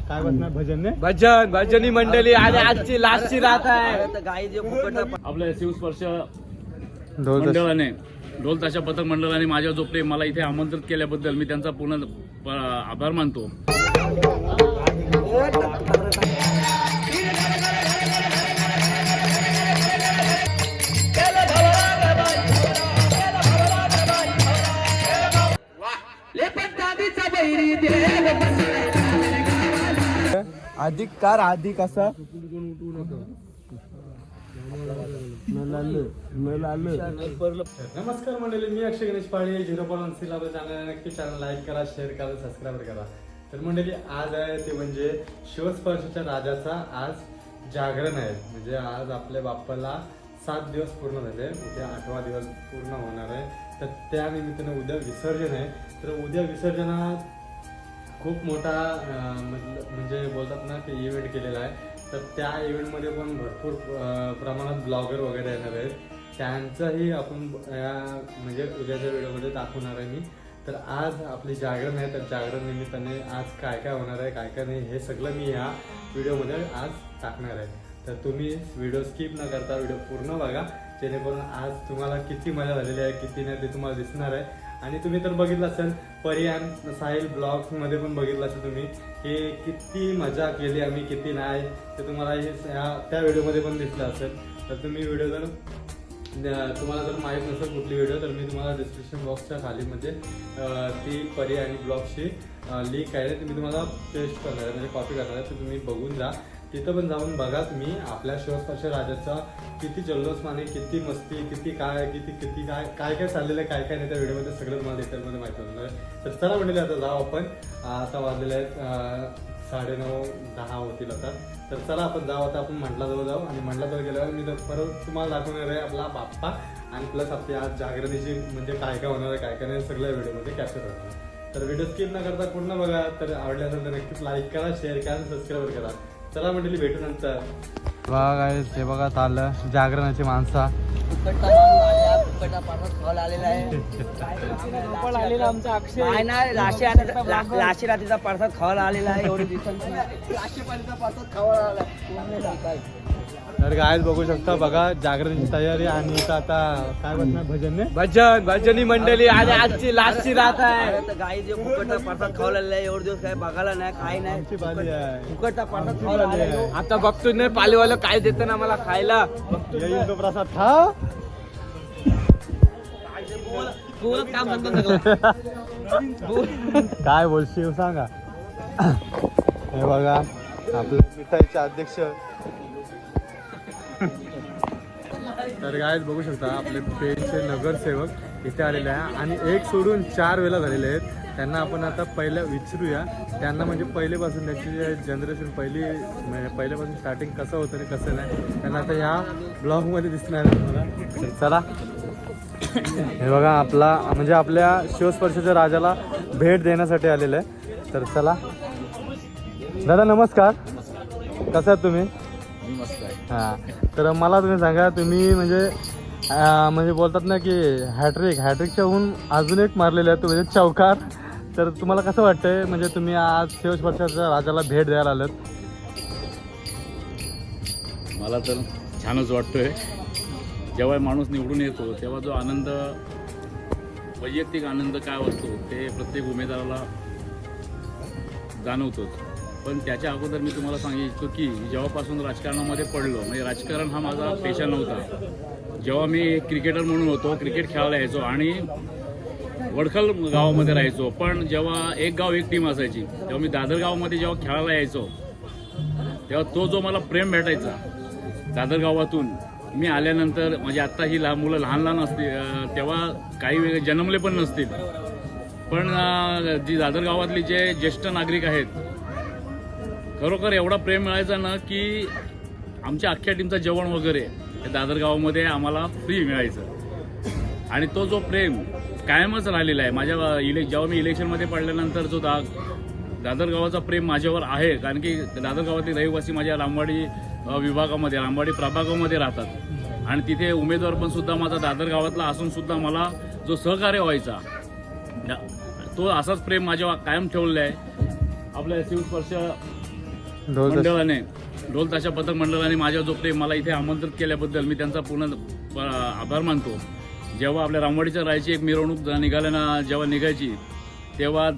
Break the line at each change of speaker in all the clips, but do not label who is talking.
काय बसणार भजन ने
भजनी मंडळी आणि आजची लास्टची रात आहे.
आपल्या शिवस्पर्श मंडळाने ढोल ताशा पथक मंडळाने माझ्या जो प्रेम मला इथे आमंत्रित केल्याबद्दल मी त्यांचा पूर्ण आभार मानतो.
अधिक कार अधिक असा
नमस्कार मंडळी, मी अक्षय गणेश पाळे. 0.1 आपलं चॅनल नक्की चॅनल लाईक करा, शेअर करा, सबस्क्राईब करा. तर मंडळी आज आहे ते म्हणजे शिवस्पर्शाच्या राजाचा आज जागरण आहे. म्हणजे आज आपल्या बाप्पाला 7 दिवस पूर्ण झाले, उद्या 8वा दिवस पूर्ण होणार आहे. तर त्या निमित्तानं उद्या विसर्जन आहे. तर उद्या विसर्जनात खूप मोठा म्हणजे बोलतात ना की इव्हेंट केलेला आहे. तर त्या इव्हेंटमध्ये पण भरपूर प्रमाणात ब्लॉगर वगैरे येणार आहेत. त्यांचंही आपण म्हणजे उद्याच्या व्हिडिओमध्ये दाखवणार आहे मी. तर आज आपली जागरण आहे. तर जागरण निमित्ताने आज काय काय होणार आहे, काय काय नाही, हे सगळं मी ह्या व्हिडिओमध्ये आज टाकणार आहे. तर तुम्ही व्हिडिओ स्किप न करता व्हिडिओ पूर्ण बघा, जेणेकरून आज तुम्हाला किती मजा झालेली आहे, किती नाही ते तुम्हाला दिसणार आहे. आणि तुम्ही तर बघितलं असेल परियान साहिल ब्लॉग्समध्ये पण बघितलं असेल तुम्ही की किती मजा केली आम्ही, किती नाही ते तुम्हाला हे त्या व्हिडिओमध्ये पण दिसलं असेल. तर तुम्ही व्हिडिओ जर तुम्हाला जर माहीत नसेल कुठली व्हिडिओ, तर मी तुम्हाला डिस्क्रिप्शन बॉक्सच्या खाली म्हणजे ती परी आणि ब्लॉगची लिंक आहे, ती मी तुम्हाला पेस्ट करणार आहे, म्हणजे कॉपी करणार आहे. तर तुम्ही बघून जा, तिथं पण जाऊन बघा तुम्ही आपल्या शिवस्पर्श राजाचा किती जल्लोषमाने, किती मस्ती, किती काय काय काय चाललेलं आहे, काय काय नाही त्या व्हिडिओमध्ये सगळं तुम्हाला डिटेलमध्ये माहिती होणार आहे. तर चला म्हणले आता जाऊ आपण. आता वाजलेले आहेत 9:30-10 होतील आता. तर चला आपण जाऊ. आता आपण मंडलाजवळ जाऊ आणि मंडलाजवळ गेल्यावर मी परत तुम्हाला दाखवणार आहे आपला बाप्पा आणि प्लस आपली आज जागरणीची म्हणजे काय काय होणार आहे, काय काय नाही सगळ्या व्हिडिओमध्ये कॅप्चर होणार आहे. तर व्हिडिओ स्किप न करता पूर्ण बघा. तर आवडले असेल तर नक्कीच लाईक करा, शेअर करा, सबस्क्राईब करा. चला मंडळी, भेटू नंतर.
बघा काय ते बघा चाललं जागरणाची माणसा
लाशी रात्रीचा प्रसाद खावायला आलेला आहे. एवढे दिवसांची लाशी पाणीचा प्रसाद खावायला आला.
तर गायच बघू शकता, बघा जागरणीची तयारी. आणि इथं आता काय बसणार भजन ने
भजनी मंडळी आणि आजची लास्टची रात आहे.
गाई जे फुकटचा प्रसाद खावायला आहे, एवढे दिवस काय बघायला नाही, काही नाही, फुकटचा प्रसाद खावायला आला.
आता बघतो नाही पालीवालं काय देतं ना मला खायला.
येईल तो प्रसाद खा.
काम म्हणतो
काय बोलशील सांगा. हे बघा आपले मिठाईचे अध्यक्ष. तर गायच बघू शकता आपले पेनचे नगरसेवक इथे आलेले आहे आणि एक सोडून 4 वेळा झालेले आहेत. त्यांना आपण आता पहिलं विचारूया, त्यांना म्हणजे पहिलेपासून त्यांची जनरेशन पहिल्यापासून स्टार्टिंग कसं होतं आणि कसं नाही, त्यांना आता ह्या ब्लॉगमध्ये दिसणार आहे तुम्हाला. तर चला. हे बघा आपला म्हणजे आपल्या शिवस्पर्शाच्या राजाला भेट देण्यासाठी आलेलं आहे. तर चला. दादा नमस्कार, कसं आहात तुम्ही? हां, तर मला तुम्ही सांगा, तुम्ही म्हणजे बोलतात ना की हॅट्रिकच्या हून अजून एक मारलेले आहे म्हणजे चौकार. तर तुम्हाला कसं वाटतंय, म्हणजे तुम्ही आज शिवस्पर्शाच्या राजाला भेट द्यायला आलात?
मला तर छानच वाटतोय. जेव्हा माणूस निवडून येतो तेव्हा जो आनंद, वैयक्तिक आनंद काय असतो ते प्रत्येक उमेदवाराला जाणवतोच. पण त्याच्या अगोदर मी तुम्हाला सांगितलं की जेव्हापासून राजकारणामध्ये पडलो, म्हणजे राजकारण हा माझा पेशा नव्हता. जेव्हा मी क्रिकेटर म्हणून होतो, क्रिकेट खेळायला यायचो आणि वडखल गावामध्ये राहायचो. पण जेव्हा एक गाव एक टीम असायची, तेव्हा मी दादर गावामध्ये जेव्हा खेळायला यायचो तेव्हा तो जो मला प्रेम भेटायचा दादर गावातून, मी आल्यानंतर म्हणजे आत्ता ही मुलं लहान असतील तेव्हा काही वेगळे जन्मले पण नसतील, पण जी दादर गावातली जे ज्येष्ठ नागरिक आहेत, खरोखर एवढा प्रेम मिळायचा ना की आमच्या अख्ख्या टीमचं जेवण वगैरे हे दादर गावामध्ये आम्हाला फ्री मिळायचं. आणि तो जो प्रेम कायमच राहिलेला आहे. जेव्हा मी इलेक्शनमध्ये पडल्यानंतर जो दादर गावाचा प्रेम माझ्यावर आहे, कारण की दादर गावातले रहिवासी माझ्या रामवाडी विभागामध्ये, रामवाडी प्रभागामध्ये राहतात आणि तिथे उमेदवार पण सुद्धा माझा दादर गावातला असून सुद्धा मला जो सहकार्य व्हायचा, तो असाच प्रेम माझ्या कायम ठेवलेला आहे. आपल्या शिवस्पर्श
ढोल
मंडळाने ढोल ताशा पथक मंडळाने माझ्या जोपते मला इथे आमंत्रित केल्याबद्दल मी त्यांचा पूर्ण आभार मानतो. जेव्हा आपल्या रामवाडीच्या रायची एक मिरवणूक निघाल्यानं जेव्हा निघायची तेव्हा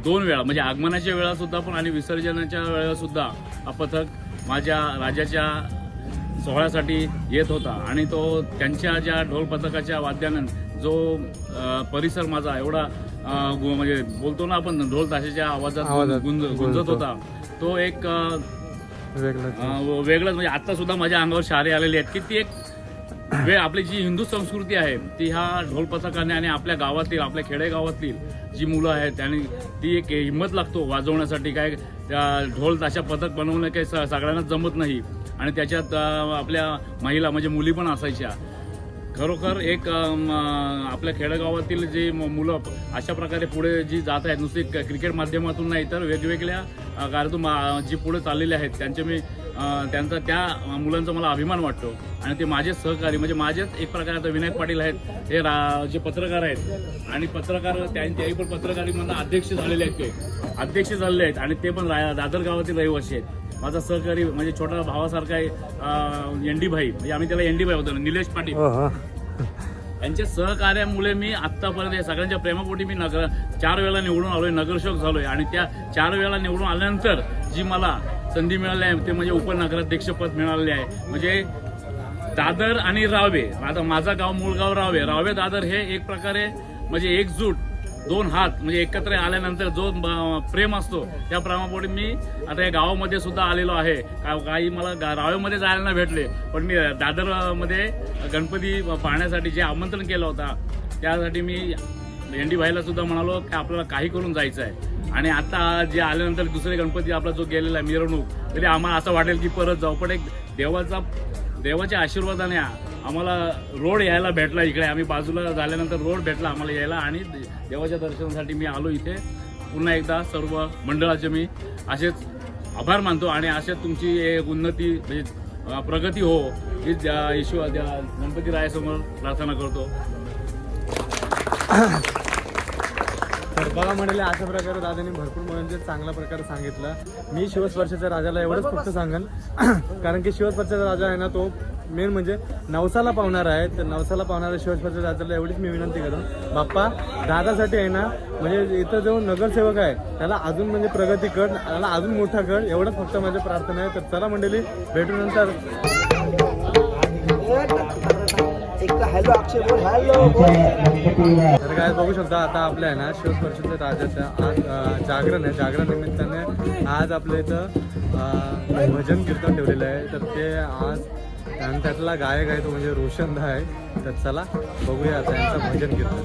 2 वेळा म्हणजे आगमनाच्या वेळासुद्धा पण आणि विसर्जनाच्या वेळासुद्धा हा पथक माझ्या राजाच्या सोहळ्यासाठी येत होता आणि तो त्यांच्या ज्या ढोल पथकाच्या वाद्यानं जो परिसर माझा एवढा म्हणजे बोलतो ना आपण ढोल ताशाच्या आवाजात गुंजत होता तो एक वेगळंच म्हणजे आता सुद्धा माझ्या अंगावर शहारे आलेले आहेत की ती एक वेळ आपली जी हिंदू संस्कृती आहे ती ह्या ढोल पथकाने आणि आपल्या गावातील आपल्या खेडेगावातील जी मुलं आहेत त्यांनी ती एक हिंमत लागतो वाजवण्यासाठी. काय त्या ढोल ताशा पथक बनवणं काही सगळ्यांनाच जमत नाही आणि त्याच्यात आपल्या महिला म्हणजे मुली पण असायच्या. खरोखर एक आपल्या खेडेगावातील जे मुलं अशा प्रकारे पुढे जी जात आहेत नुसती क्रिकेट माध्यमातून नाही तर वेगवेगळ्या कार्यक्रम जी पुढे चाललेले आहेत त्यांचा त्या मुलांचा मला अभिमान वाटतो. आणि ते माझे सहकारी म्हणजे माझेच एक प्रकारे आता विनायक पाटील आहेत हे जे पत्रकार आहेत आणि पत्रकार त्याही पण पत्रकारीमधून अध्यक्ष झालेले आहेत ते अध्यक्ष झालेले आहेत आणि ते पण दादर गावातील रहिवासी आहेत. माझा सहकारी म्हणजे छोटा भावासारखा आहे एनडी भाई म्हणजे आम्ही त्याला एनडी भाई होतो निलेश पाटील यांच्या सहकार्यामुळे मी आत्तापर्यंत सगळ्यांच्या प्रेमापोटी मी 4 वेळा निवडून आलोय नगरसेवक झालोय आणि त्या 4 वेळा निवडून आल्यानंतर जी मला संधी मिळाली आहे ते म्हणजे उपनगराध्यक्षपद मिळालेले आहे. म्हणजे दादर आणि रावे आता माझा गाव मूळ गाव रावे दादर हे एक प्रकारे म्हणजे एकजूट 2 हात म्हणजे एकत्र आल्यानंतर जो प्रेम असतो त्या प्रेमापोटी मी आता या गावामध्ये सुद्धा आलेलो आहे. काही मला रावेमध्ये जायला नाही भेटले पण मी दादरमध्ये गणपती पाहण्यासाठी जे आमंत्रण केलं होता त्यासाठी मी एनडी भाईला सुद्धा म्हणालो की आपल्याला काही करून जायचं आहे. आणि आता जे आल्यानंतर दुसरे गणपती आपला जो गेलेला आहे मिरवणूक तरी आम्हाला असं वाटेल की परत जाऊ पण एक देवाच्या आशीर्वादाने आम्हाला रोड यायला भेटला. इकडे आम्ही बाजूला झाल्यानंतर रोड भेटला आम्हाला यायला आणि देवाच्या दर्शनासाठी मी आलो इथे. पुन्हा एकदा सर्व मंडळाचे मी असेच आभार मानतो आणि असेच तुमची एक उन्नती म्हणजे प्रगती हो ही गणपती रायासमोर प्रार्थना करतो.
तर बघा म्हणाले अशा प्रकारे दादांनी भरपूर म्हणजे चांगल्या प्रकारे सांगितलं. मी शिवस्पर्शाच्या राजाला एवढंच फक्त सांगेन कारण की शिवस्पर्शाचा राजा आहे ना तो मेन म्हणजे नवसाला पावणार आहे. तर नवसाला पावणाऱ्या शिवस्पर्शाच्या राजाला एवढीच मी विनंती करतो बाप्पा दादासाठी आहे ना म्हणजे इथं जो नगरसेवक आहे त्याला अजून म्हणजे प्रगती कर त्याला अजून मोठा कर एवढंच फक्त माझी प्रार्थना आहे. तर चला मंडळी भेटू नंतर.
हॅलो अक्षय बोल हॅलो.
तर काय बघू शकता आता आपल्या आहे ना शिवस्पर्शाच्या राजाच्या आज जागरण आहे. जागरण निमित्ताने आज आपल्या इथं भजन कीर्तन ठेवलेलं आहे. तर ते आज आणि त्यातला गायक आहे तो म्हणजे रोशनदा आहे. तर चला बघूया आता यांचं भजन कीर्तन.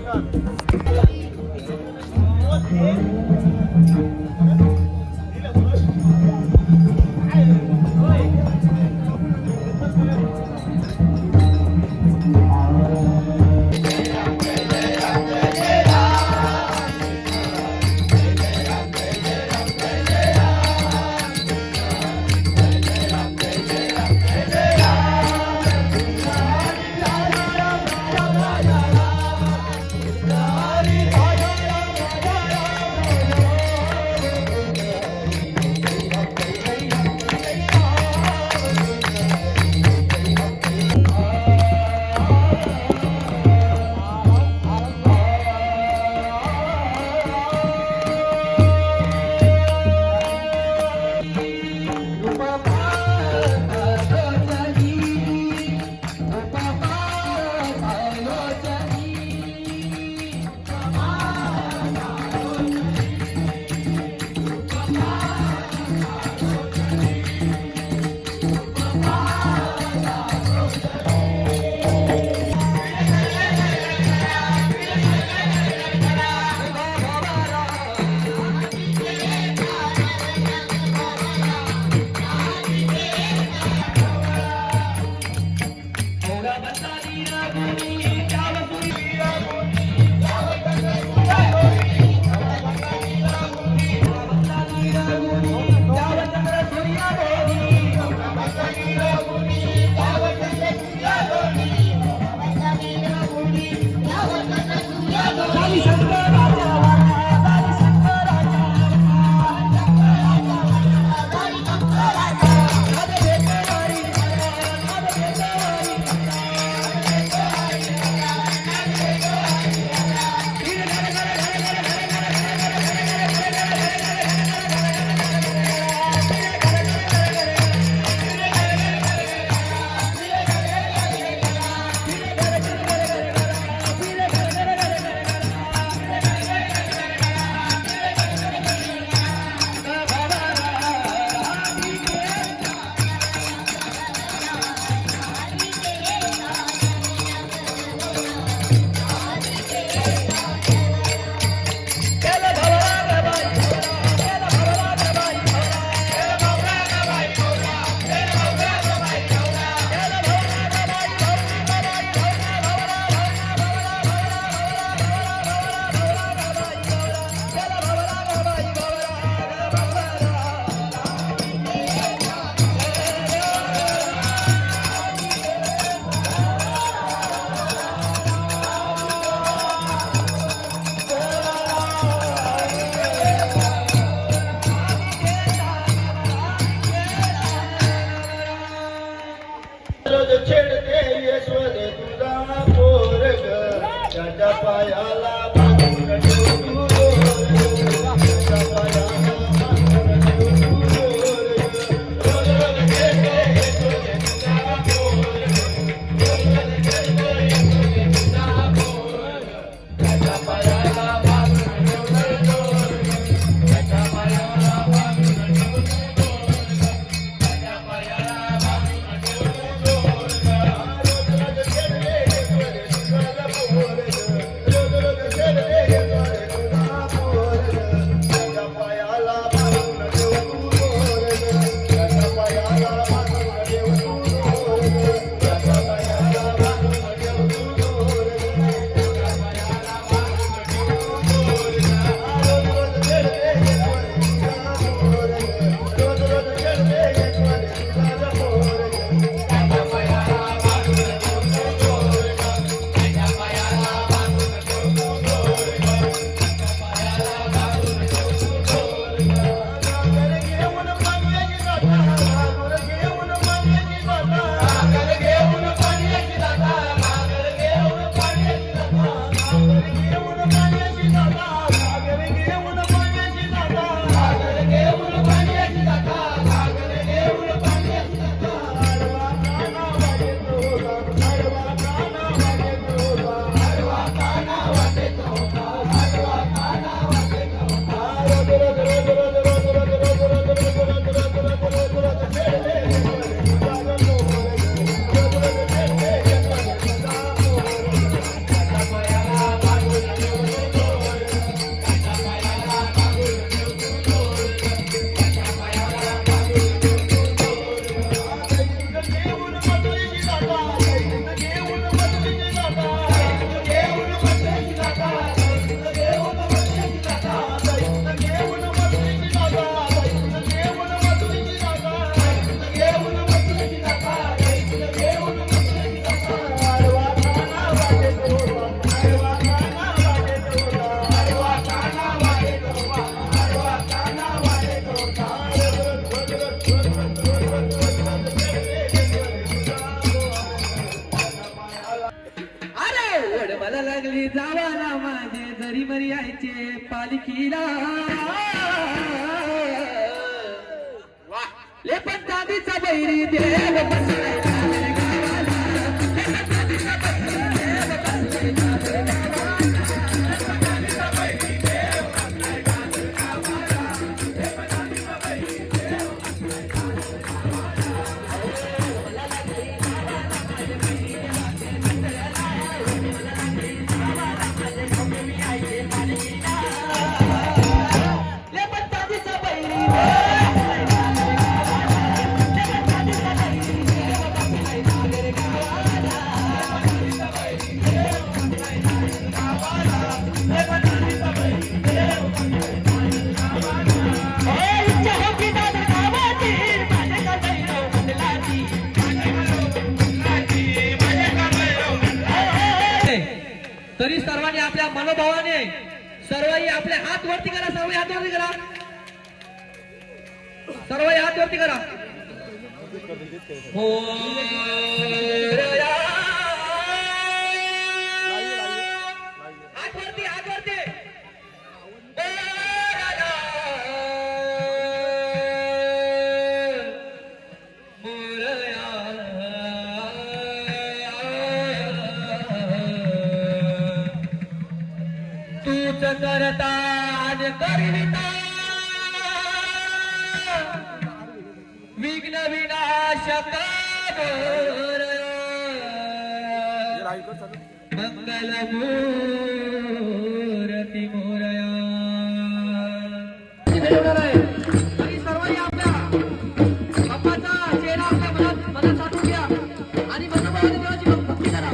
जावाला माझे जरी मरी यायचे पालखीला ले पण दादीचा बैरी देव बसलाय गावाला. तरी सर्वांनी आपल्या मनोभावाने सर्वही आपले हात वरती करा. सर्व हात वरती करा. सर्व हात वरती करा. हो हात वरती हात वरती. तूच करता आणि करिता विघ्न विनाशक मंगल मूर्ती मोरया. तरी सर्वांनी आपल्या बाप्पाचा चेहरा आपल्या मनात साठवून घ्या आणि मनोभावाने देवाची भक्ती करा.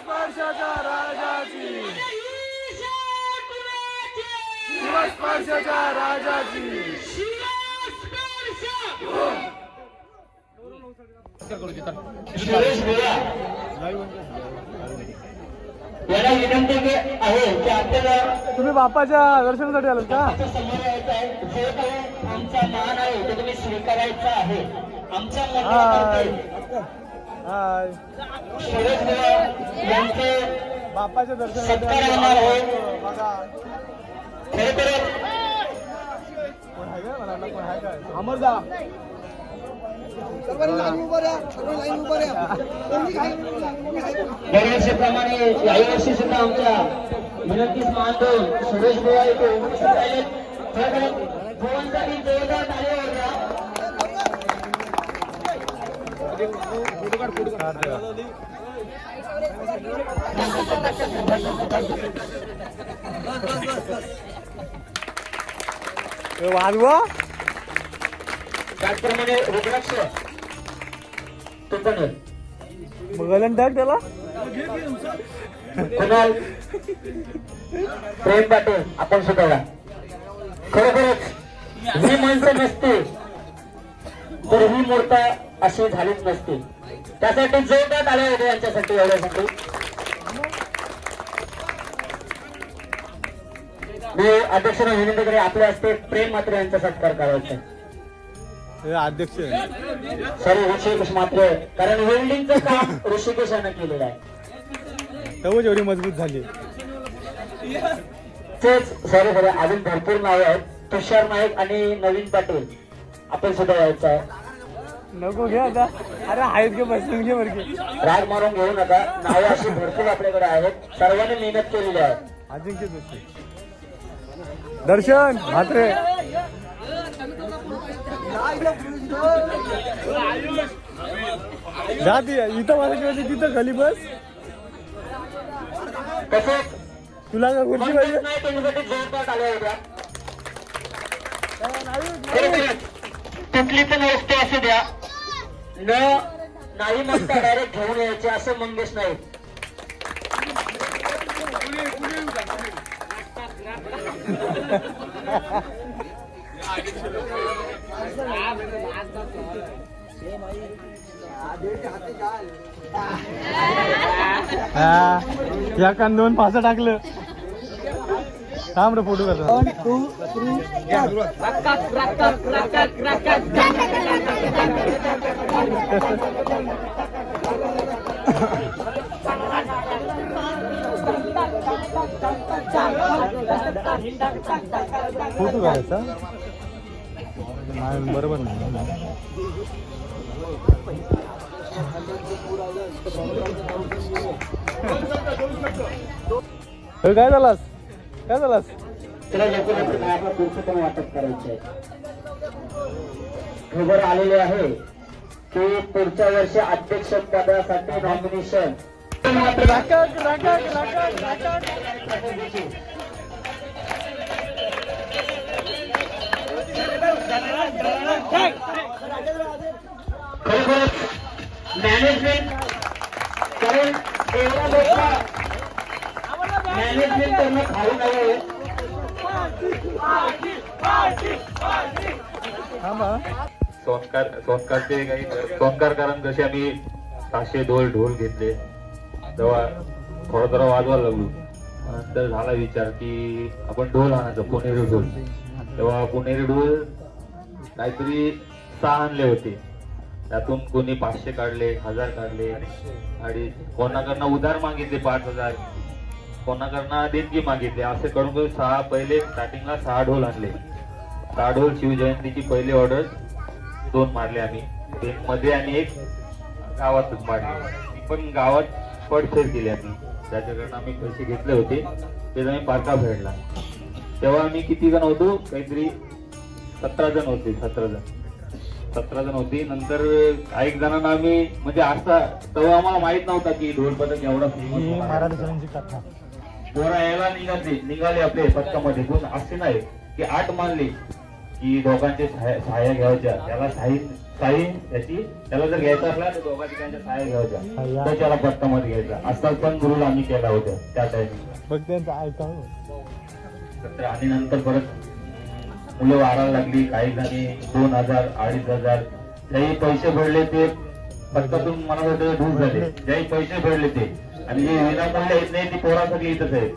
स्पर्शाच्या राजाची स्पर्शाच्या राजाची
याला विनंती आहे की आपल्याला
तुम्ही बाप्पाच्या दर्शनासाठी आलात का?
समोर यायचं आहे. जे काही आमचा मान आहे तो तुम्ही स्वीकारायचा आहे. आमच्या मनात
हाय
सुरेश बुवा यांचे
बाप्पाच्या दर्शन
सत्कार होणार आहे.
बघा
खरोखरच
कोण आहे का मला कोण आहे काय अमरदा
दरवर्षीप्रमाणे याही वर्षी सुद्धा आमच्या विनंतीस मानून सुरेश बुवा इथे उपस्थित राहिले. खरोखरच बुवांसाठी जोरदार ताली वाजवा.
वाजवा
त्याचप्रमाणे रुद्राक्ष तुपण
बघायला टाक त्याला
कुणाल प्रेम पाटील आपण सुद्धा खरोखरच ही माणसं नसते तर ही मूर्त अशी झालीच नसती. त्यासाठी जोरदार आले होते यांच्यासाठी एवढ्यासाठी. मी अध्यक्षांना विनंती करेन आपल्या हस्ते प्रेम मात्र यांचा सत्कार करायचा.
अध्यक्ष
सॉरी ऋषिकेश मात्र कारण वेल्डिंगचं काम ऋषिकेशानं केलेलं आहे.
तेव्हा एवढी मजबूत झाली.
तेच सॉरी खरं अजून भरपूर नावे आहेत. तुषार नाईक आणि नवीन पाटील आपण सुद्धा यायचं आहे.
नको घे आता. अरे आहेत का बसून घे बरं.
राग मारून घेऊ नका. नावे अशी भरपूर आपल्याकडे आहेत. सर्वांनी मेहनत केलेली आहे.
अजिंक्य जोशी दर्शन म्हात्रे जा ती इथं मला किंवा तिथं खाली बस.
तसेच
तुला का खुर्ची पाहिजे.
नाही त्यांच्यासाठी जोरदार आल्या होत्या. खरोखरच कुठली पण वस्तू असू द्या नाही म्हणता डायरेक्ट घेऊन यायचे असं मंगेश नाही.
या कान 2 पास टाकलं. थांब रे फोटो काढतो. फोटो काढायचा नाही बरोबर नाही. काय झालास काय झालास.
तिला लोकांना आपला पुरुषोत्तम वाटप करायचं आहे. खबर आलेले आहे की पुढच्या वर्षी अध्यक्ष पदासाठी नॉमिनेशन खरोखरच मॅनेजमेंट कारण एवढा लोक मॅनेजमेंट करणं खाऊ नये.
सोनकारचे काही सोनकारकरांना जसे आम्ही ताशे ढोल घेतले तेव्हा थोडा वाजवायला लागलो. नंतर झाला विचार की आपण ढोल आणायचं पुणेरी ढोल. तेव्हा पुणेरी ढोल काहीतरी 6 आणले होते. त्यातून कोणी 500 काढले 1000 काढले आणि कोणाकडनं उधार मागितले 5000 कोणाकडनं देणगी मागितली. असे करून 6 पहिले स्टार्टिंगला 6 ढोल आणले. 6 ढोल शिवजयंतीची पहिली ऑर्डर 2 मारले आम्ही मध्ये आणि 1 गावातच मारले. पण गावात पडफेर केली आम्ही. त्याच्याकडनं आम्ही पैसे घेतले होते ते आम्ही पारका फेडला. तेव्हा आम्ही किती जण होतो काहीतरी 17 जण होते. 17 जण होती. नंतर काही जणांना आम्ही म्हणजे असा तेव्हा आम्हाला माहित नव्हता की ढोल पथक एवढा फेमस. पोरा यायला निघाले आपले पथकामध्ये कोण असे नाही की 8 मानले की दोघांचे सहाय्य घ्यायच्या. त्याला साई त्याची त्याला जर घ्यायचा असला तर दोघा ठिकाणच्या सहाय्य घ्यायच्या तर त्याला पथकामध्ये घ्यायचा. असा पण रूल आम्ही केला होता त्या टाइमिंगला. आणि नंतर परत मुलं वाढायला लागली. काही जणी 2000 2500 ज्याही पैसे भरले ते पथकातून मला वाटतं ढूस झाले. ज्याही पैसे भरले ते आणि जे विनामूल्य येत नाही ती पोरा सगळी इथंच आहेत.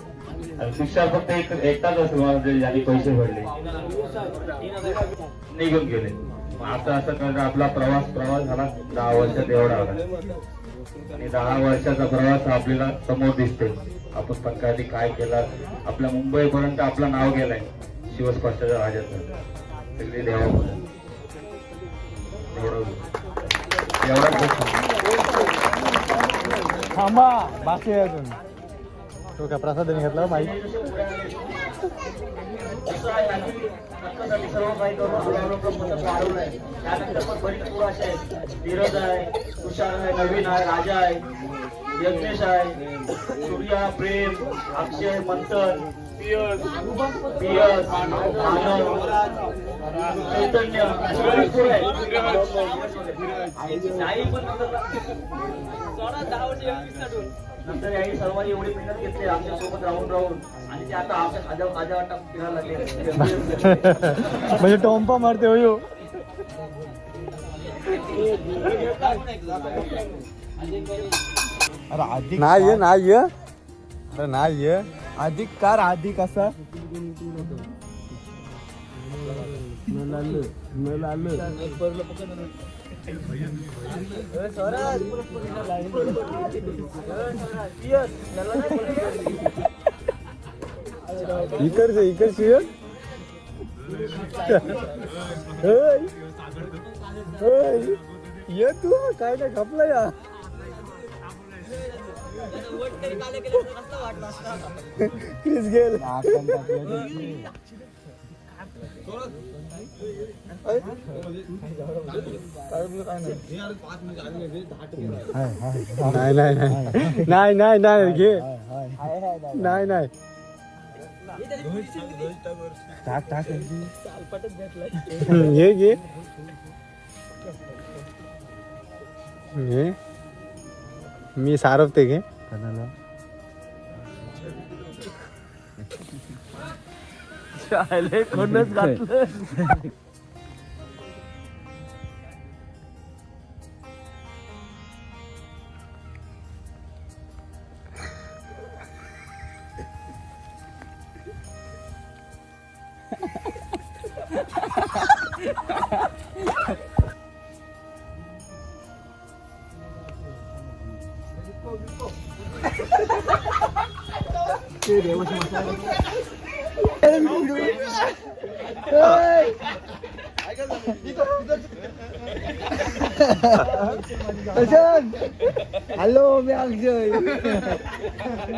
शिक्षा फक्त एकटाच असतो ज्यांनी पैसे भरले निघून गेले. असं असं करत आपला प्रवास झाला 10 वर्षात एवढा आला आणि 10 वर्षाचा प्रवास आपल्याला समोर दिसते. आपण पंकांनी काय केलं, आपल्या मुंबईपर्यंत आपलं नाव गेलंय शिवस्पर्शाच्या राजाचं. सगळे देवापर्यंत एवढं
थांबा बाकी आहे अजून. तो काय प्रसाद घेतला माहिती
सर्व काही करून वाढवलंय. त्यानंतर पण बरीच पोरं असे आहेत. धीरज आहे, तुषार आहे, नवीन आहे, राजा आहे, यज्ञेश आहे, सूर्या, प्रेम, अक्षय, मंथन, पियस, आनंद, चैतन्य अशी बरीच पोरं आहेत. आई पण नंतर याही सर्वांनी एवढी मेहनत घेतली आमच्या सोबत राहून आणि ते आता आमच्या माझ्या वाटत फिरायला लागले.
म्हणजे टोंपा मारते हो ह्यो. अरे अधिक नाही अरे नाही अधिक कार अधिक असा इकडचे ये तू काय काय खपला या क्रिस गेल नाही घे नाही टाक हे घे मी सारवते घे कोणच घातलं हॅलो मी अक्षय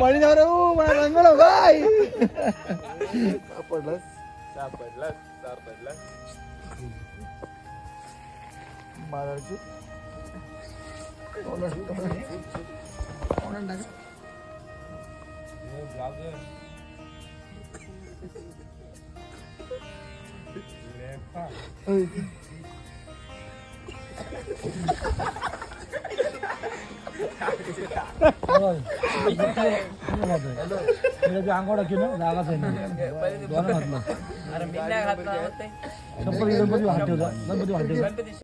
मणी जाऊ रे मला रंगलो बाय सापडला मारायची अंगोडा की ना जागाच आहे गणपती वाटते